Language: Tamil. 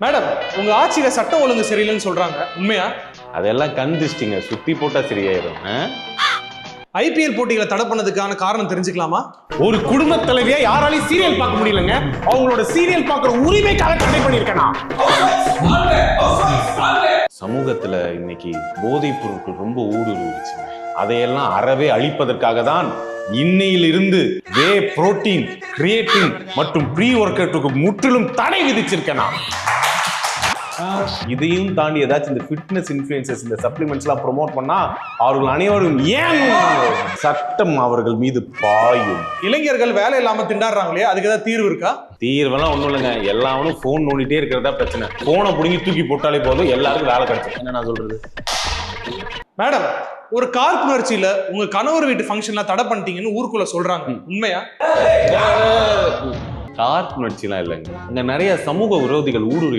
மேடம், உங்க ஆட்சியில சட்டம் ஒழுங்கு சரியில்லைன்னு சொல்றாங்க, உண்மையா? அதெல்லாம் கண் திருஷ்டிங்க, சுத்தி போட்டா சரியாயிரும். ஐபிஎல் போட்டிகளை தடை பண்ணதுக்கான காரணம் தெரிஞ்சுக்கலாமா? ஒரு குடும்ப தலைவியா யாராலையும் சீரியல் பார்க்க முடியலங்க. அவங்களோட சீரியல் பார்க்குற உரிமைக்காக தடை பண்ணிருக்கேனா? சமூகத்துல இன்னைக்கு போதைப் பொருட்கள் ரொம்ப ஊடுருவிடுச்சு. அதையெல்லாம் அறவே அழிப்பதற்காக தான் இன்னையிலிருந்து வே புரோட்டீன், கிரியேட்டின் மற்றும் ப்ரீ ஒர்க் அவுட்டுக்கு முற்றிலும் தடை விதிச்சிருக்கேனா? இதையும் தாண்டி ஏதாச்சும் இந்த ஃபிட்னஸ் இன்ஃப்ளூயன்சர்ஸ் இந்த சப்ளிமெண்ட்ஸ் எல்லாம் ப்ரோமோட் பண்ணா அவர்கள் அனைவரும் ஏன் சட்டம் அவர்கள் மீது பாயும். இளைஞர்கள் வேலை இல்லாம திண்டாடுறாங்களே, அதுக்கு ஏதாவது தீர்வு இருக்கா? தீர்வெல்லாம் ஒண்ணும் இல்லைங்க. எல்லாரும் போன் நோண்டிட்டே இருக்கிறதா பிரச்சனை. போனை புடுங்கி தூக்கி போட்டாலே போதும், எல்லாருக்கும் வேலை கிடைக்கும். என்ன நான் சொல்றது? மேடம், ஒரு காழ்ப்புணர்ச்சியில உங்க கணவர் வீட்டு ஃபங்க்ஷன்ல தடை பண்ணிட்டீங்கன்னு ஊருக்குள்ள சொல்றாங்க, உண்மையா? காழ்ப்புணர்ச்சிலாம் இல்லைங்க. அங்க நிறைய சமூக விரோதிகள் ஊடுருவி